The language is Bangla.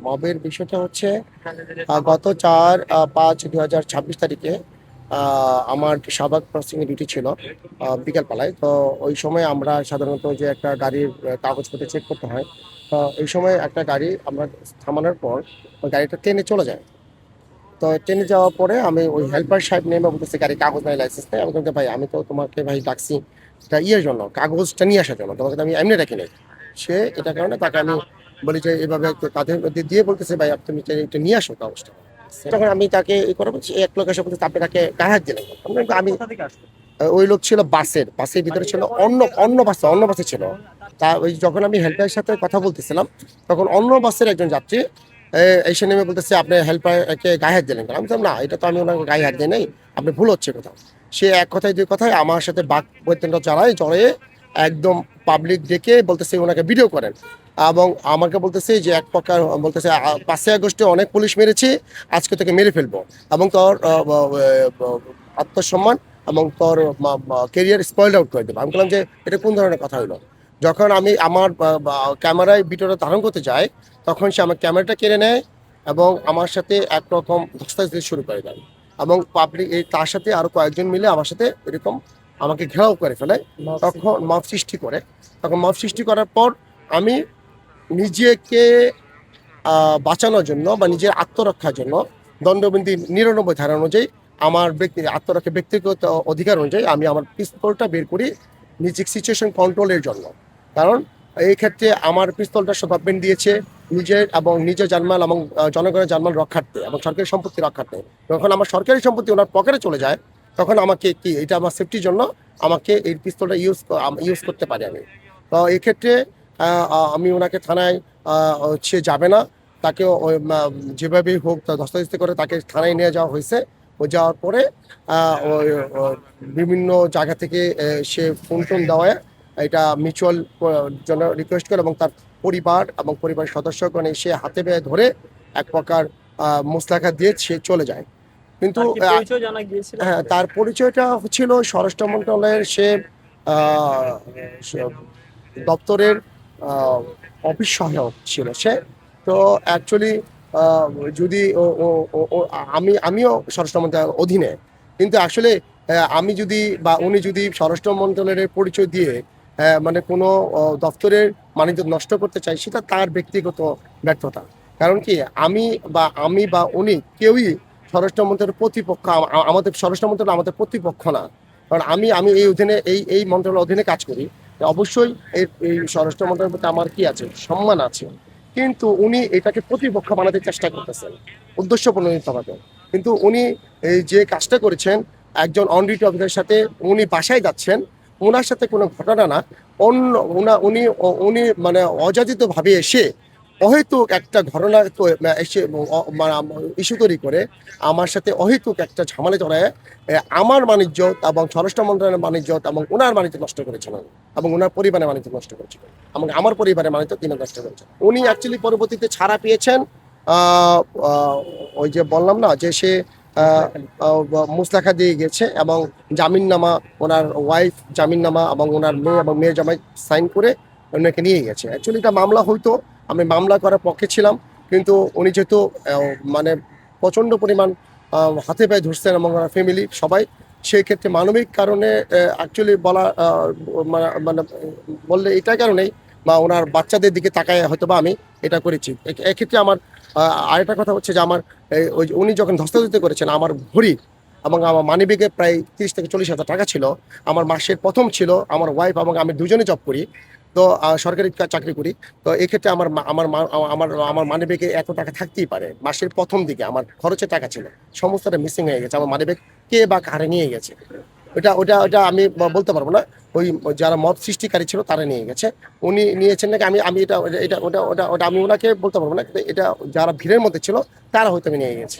মবের বিষয়টা হচ্ছে গত 4-5-2026 তারিখে আমার শাহবাগ ক্রসিংয়ে ডিউটি ছিল বিকেলবেলায়। তো ওই সময় আমরা সাধারণত যে একটা গাড়ির কাগজপত্র চেক করতে হয়, তো এই সময় একটা গাড়ি আমরা থামানোর পর ওই গাড়িটা ট্রেনে চলে যায়। তো ট্রেনে যাওয়ার পরে আমি ওই হেল্পার সাহেব নেমে বলতেছি গাড়ি কাগজ নাই, লাইসেন্স নেই। আমি বলতে ভাই আমি তো তোমাকে ভাই ডাকছি এটা ইয়ের জন্য, কাগজটা নিয়ে আসার জন্য, তোমাকে তো আমি এমনি ডাকি নাই। সে এটা কারণে তাকে আমি বলি যে এভাবে তাদের মধ্যে দিয়ে বলতেছে ভাই তুমি এটা নিয়ে আসো কাগজটা। তখন আমি তাকে এই করে বলছি, এক লোক এসে বলতে আপনি তাকে গায়ে হাত দিলেন। আমি ওই লোক ছিল বাসের ভিতরে ছিল, অন্য বাসে ছিল। তা ওই যখন আমি হেল্পারের সাথে কথা বলতেছিলাম তখন অন্য বাসের একজন যাত্রী এসে নেমে বলতেছে আপনি হেল্পারকে গায়ে হাত দিলেন কেন? আমি বললাম না, এটা তো আমি ওনাকে গায়ে হাত দিই নাই, আপনি ভুল হচ্ছে কোথাও। সে এক কথায় দুই কথায় আমার সাথে বাক বৈতন্য জড়িয়ে একদম পাবলিক ডেকে বলতেছে ওনাকে ভিডিও করেন, এবং আমাকে বলতেছে যে এক প্রকার বলতেছে 5 আগস্টে অনেক পুলিশ মেরেছে, আজকে তোকে মেরে ফেলবো এবং তোর আত্মসম্মান এবং তোর কেরিয়ার স্পয়েলড আউট করে দেবো। আমি বললাম যে এটা কোন ধরনের কথা হলো? যখন আমি আমার ক্যামেরায় ভিডিওটা ধারণ করতে যাই তখন সে আমার ক্যামেরাটা কেড়ে নেয় এবং আমার সাথে একরকম ধস্তাধস্তি শুরু করে দেয়, এবং পাবলিক তার সাথে আরো কয়েকজন মিলে আমার সাথে এরকম আমাকে ঘেরাও করে ফেলে। তখন মব সৃষ্টি করে। তখন মব সৃষ্টি করার পর আমি নিজেকে বাঁচানোর জন্য বা নিজের আত্মরক্ষার জন্য দণ্ডবিধি 99 ধারা অনুযায়ী আমার আত্মরক্ষা ব্যক্তিগত অধিকার অনুযায়ী আমি আমার পিস্তলটা বের করি নিজের সিচুয়েশন কন্ট্রোলের জন্য। কারণ এই ক্ষেত্রে আমার পিস্তলটা গভর্নমেন্ট দিয়েছে নিজের জানমাল এবং জনগণের জানমাল রক্ষার্থে এবং সরকারি সম্পত্তি রক্ষার্থে। যখন আমার সরকারি সম্পত্তি ওনার পকেটে চলে যায় তখন আমাকে কি এটা আমার সেফটির জন্য আমাকে এই পিস্তলটা ইউজ করতে পারি আমি। তো এই ক্ষেত্রে আমি ওনাকে থানায় সে যাবে না, তাকে যেভাবেই হোক ধস্তাধস্তি করে তাকে থানায় নিয়ে যাওয়া হয়েছে। ও যাওয়ার পরে ওই বিভিন্ন জায়গা থেকে সে ফোন টোন দেওয়ায় এটা মিউচুয়াল জন্য রিকোয়েস্ট করে এবং তার পরিবার এবং পরিবারের সদস্যগণ এসে হাতে বেয়ে ধরে এক প্রকার মোসলাখা দিয়ে সে চলে যায়। কিন্তু হ্যাঁ, তার পরিচয়টা ছিল স্বরাষ্ট্র মন্ত্রণালয়ের সে দপ্তরের অফিস সহায়ক ছিল সে। তো অ্যাকচুয়ালি যদি আমিও স্বরাষ্ট্র মন্ত্রণালয়ের অধীনে, কিন্তু আসলে আমি যদি বা উনি যদি স্বরাষ্ট্র মন্ত্রণালয়ের পরিচয় দিয়ে মানে কোনো দপ্তরের মানিজ্য নষ্ট করতে চাই সেটা তার ব্যক্তিগত ব্যর্থতা। কারণ কি আমি বা উনি কেউই স্বরাষ্ট্র মন্ত্রণালয়ের প্রতিপক্ষ, আমাদের স্বরাষ্ট্র মন্ত্রণালয় আমাদের প্রতিপক্ষ না। কারণ আমি এই অধীনে এই মন্ত্রণালয়ের অধীনে কাজ করি, অবশ্যই এই স্বরাষ্ট্র মন্ত্রণালয়ের প্রতি আমার কি আছে, সম্মান আছে। কিন্তু উনি এটাকে প্রতিপক্ষ বানাতে চেষ্টা করতেছেন উদ্দেশ্য প্রণোদিতভাবে। কিন্তু উনি এই যে কাজটা করেছেন একজন অন ডিউটি অফিসারের সাথে, উনি বাসায় যাচ্ছেন, ওনার সাথে কোনো ঘটনা না, অন্য উনি মানে অযাচিতভাবে এসে অহেতুক একটা ঘটনা এসে ইস্যু তৈরি করে আমার সাথে অহেতুক একটা ঝামেলা জড়ায় আমার বাণিজ্য এবং স্বরাষ্ট্র মন্ত্রণালয়ের বাণিজ্য এবং ওনার বাণিজ্য নষ্ট করেছিলেন এবং ওনার পরিবারের বাণিজ্য নষ্ট করেছিলেন এবং আমার পরিবারের বাণিজ্য তিনি নষ্ট করেছেন। উনি অ্যাকচুয়ালি পরবর্তীতে ছাড়া পেয়েছেন। ওই যে বললাম না যে সে মুসলাখা দিয়ে গেছে এবং জামিননামা, ওনার ওয়াইফ জামিননামা এবং ওনার মেয়ে এবং মেয়ের জামাই সাইন করে ওনাকে নিয়ে গেছে। অ্যাকচুয়ালি এটা মামলা হইতো, আমি মামলা করার পক্ষে ছিলাম, কিন্তু উনি যেহেতু মানে প্রচণ্ড পরিমাণ হাতে পায়ে ধরছেন এবং ওনার ফ্যামিলি সবাই, সেই ক্ষেত্রে মানবিক কারণে অ্যাকচুয়ালি বলা মানে বললে এটার কারণেই বা ওনার বাচ্চাদের দিকে তাকায় হয়তো বা আমি এটা করেছি। এক্ষেত্রে আমার আরেকটা কথা হচ্ছে যে আমার ওই উনি যখন ধস্তাধস্তি করেছেন আমার ঘড়ি এবং আমার মানিব্যাগে প্রায় 30 থেকে 40 হাজার টাকা ছিল। আমার মাসের প্রথম ছিল, আমার ওয়াইফ এবং আমি দুজনে জব করি, তো সরকারি চাকরি করি। তো এক্ষেত্রে আমার মানিব্যাগে এত টাকা থাকতেই পারে। মাসের প্রথম দিকে আমার খরচের টাকা ছিল, সমস্তটা মিসিং হয়ে গেছে। আমার মানিব্যাগ কে বা কারে নিয়ে গেছে ওটা ওটা ওটা আমি বলতে পারবো না। ওই যারা মত সৃষ্টিকারী ছিল তারা নিয়ে গেছে। উনি নিয়েছেন নাকি আমি আমি এটা এটা ওটা ওটা ওটা আমি ওনাকে বলতে পারবো না, কিন্তু এটা যারা ভিড়ের মধ্যে ছিল তারা হয়তো আমি নিয়ে গেছে।